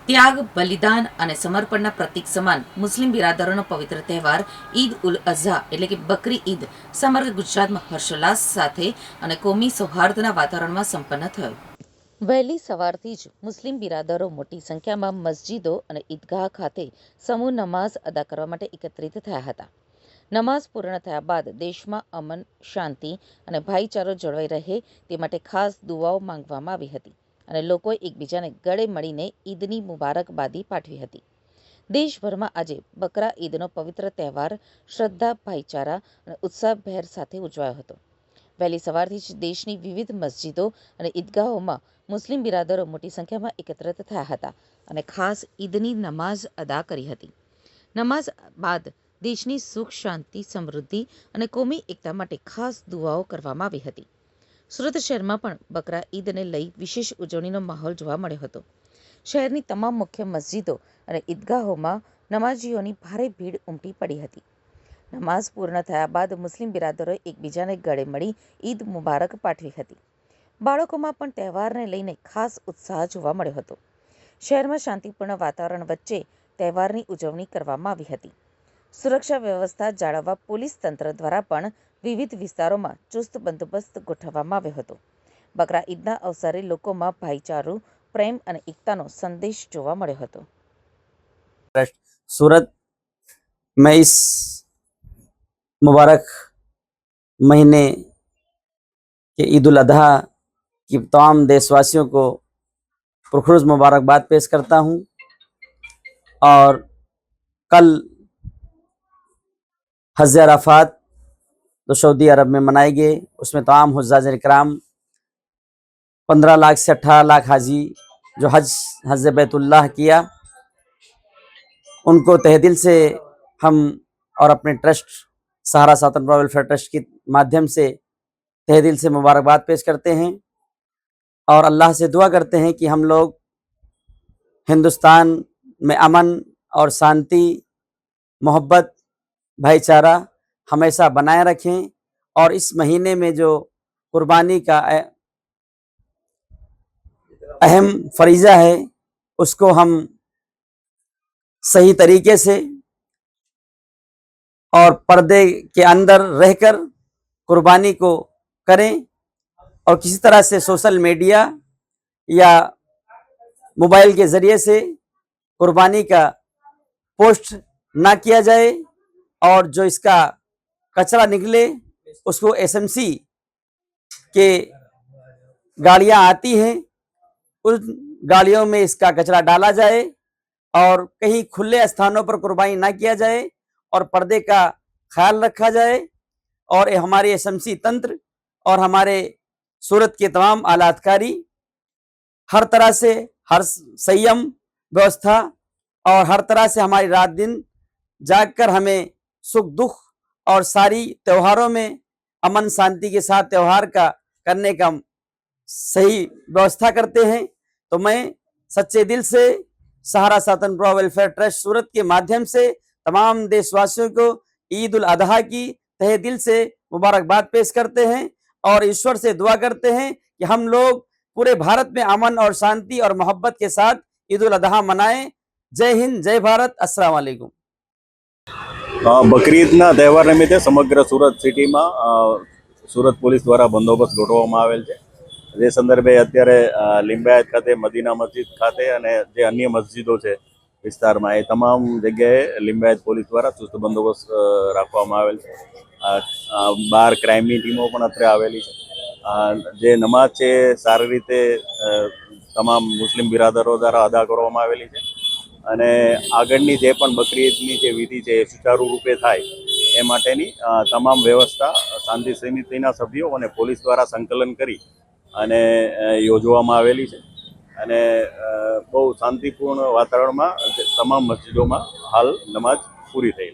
त्याग बलिदान અને સમર્પણના પ્રતીક સમાન મુસ્લિમ બિરાદરોનો પવિત્ર તહેવાર ઈદ ઉલ અઝહા એટલે કે બકરી ઈદ સમગ્ર ગુજરાતમાં હર્ષોલ્લાસ સાથે અને કોમી સૌહાર્દના વાતાવરણમાં સંપન્ન થયો। વહેલી સવારથી જ મુસ્લિમ બિરાદરો મોટી સંખ્યામાં મસ્જિદો અને ઈદગાહ ખાતે સમૂહ નમાઝ અદા કરવા માટે એકત્રિત થયા હતા। નમાઝ પૂર્ણ થયા બાદ દેશમાં અમન, શાંતિ અને ભાઈચારો જળવાઈ રહે તે માટે ખાસ દુઆઓ માંગવામાં આવી હતી અને લોકોએ એકબીજાને ગળે મળીને ઈદની મુબારકબાદી પાઠવી હતી। દેશભરમાં આજે બકરા ઈદનો પવિત્ર તહેવાર શ્રદ્ધા, ભાઈચારા અને ઉત્સાહભેર સાથે ઉજવાયો હતો। વહેલી સવારથી જ દેશની વિવિધ મસ્જિદો અને ઈદગાહોમાં મુસ્લિમ બિરાદરો મોટી સંખ્યામાં એકત્રિત થયા હતા અને ખાસ ઈદની નમાઝ અદા કરી હતી। નમાઝ બાદ દેશની સુખ, શાંતિ, સમૃદ્ધિ અને કોમી એકતા માટે ખાસ દુઆઓ કરવામાં આવી હતી। સુરત શહેરમાં પણ બકરા ઈદને લઈ વિશેષ ઉજવણીનો માહોલ જોવા મળ્યો હતો। શહેરની તમામ મુખ્ય મસ્જિદો અને ઈદગાહોમાં નમાઝીઓની ભારે ભીડ ઉમટી પડી હતી। નમાઝ પૂર્ણ થયા બાદ મુસ્લિમ બિરાદરોએ એકબીજાને ગળે મળી ઈદ મુબારક પાઠવી હતી। બાળકોમાં પણ તહેવારને લઈને ખાસ ઉત્સાહ જોવા મળ્યો હતો। શહેરમાં શાંતિપૂર્ણ વાતાવરણ વચ્ચે તહેવારની ઉજવણી કરવામાં આવી હતી। સુરક્ષા વ્યવસ્થા જાળવવા પોલીસ તંત્ર દ્વારા પણ વિવિધ વિસ્તારોમાં ચુસ્ત બંદોબસ્ત ગોઠવવામાં આવ્યો હતો। બકરા ઈદના અવસરે લોકોમાં ભાઈચારો, પ્રેમ અને એકતાનો સંદેશ જોવા મળ્યો હતો। सूरत में इस मुबारक महीने के ईद उल अजहा की तमाम देशवासियों को पुरखुरूज मुबारकबाद पेश करता हूं। और कल हज अराफात तो सऊदी अरब में मनाए गए, उसमें तमाम हुज्जाज इकराम 15 लाख से 18 लाख हाजी जो हज बैतुल्लाह किया, उनको तहे दिल से हम और अपने ट्रस्ट सहारा सातन वेलफेयर ट्रस्ट के माध्यम से तहे दिल से मुबारकबाद पेश करते हैं और अल्लाह से दुआ करते हैं कि हम लोग हिंदुस्तान में अमन और शांति, मोहब्बत, भाईचारा हमेशा बनाए रखें और इस महीने में जो कुर्बानी का अहम फरीज़ा है उसको हम सही तरीके से और पर्दे के अंदर रहकर कुर्बानी को करें और किसी तरह से सोशल मीडिया या मोबाइल के ज़रिए से कुर्बानी का पोस्ट ना किया जाए और जो इसका कचरा निकले उसको एसएमसी के गाड़ियां आती हैं, उन गाड़ियों में इसका कचरा डाला जाए और कहीं खुले स्थानों पर कुर्बानी ना किया जाए और पर्दे का ख्याल रखा जाए। और हमारे एसएमसी तंत्र और हमारे सूरत के तमाम आलाधिकारी हर तरह से हर संयम व्यवस्था और हर तरह से हमारी रात दिन जागकर हमें सुख दुख और सारी त्योहारों में अमन शांति के साथ त्यौहार का करने का सही व्यवस्था करते हैं। तो मैं सच्चे दिल से सहारा सातनपुरा वेलफेयर ट्रस्ट सूरत के माध्यम से तमाम देशवासियों को ईद उल अजहा की तहे दिल से मुबारकबाद पेश करते हैं और ईश्वर से दुआ करते हैं कि हम लोग पूरे भारत में अमन और शांति और मोहब्बत के साथ ईद उल अजहा मनाएं। जय हिंद, जय भारत, अस्सलाम वालेकुम। बकरी ईदना तहेवार निमित्ते समग्र सूरत सिटी में सूरत पुलिस द्वारा बंदोबस्त गोठववामां आवेल छे। जे संदर्भे अत्यारे लिंबायत खाते, मदीना मस्जिद खाते अने जे अन्य मस्जिदों छे विस्तारमां ए तमाम जग्याए लिंबायत पुलिस द्वारा चुस्त बंदोबस्त राखवामां आवेल छे। 12 क्राइमनी टीमो पण अत्रे आवेली छे। जे नमाज छे सारी रीते तमाम मुस्लिम बिरादरो द्वारा अदा करवामां आवेली छे અને આગળની જે પણ બકરી ઈદની જે વિધિ છે એ સુચારુ રૂપે થાય એ માટેની તમામ વ્યવસ્થા શાંતિ સમિતિના સભ્યો અને પોલીસ દ્વારા સંકલન કરી અને યોજવામાં આવેલી છે અને બહુ શાંતિપૂર્ણ વાતાવરણમાં તમામ મસ્જિદોમાં હાલ નમાજ પૂરી થઈ।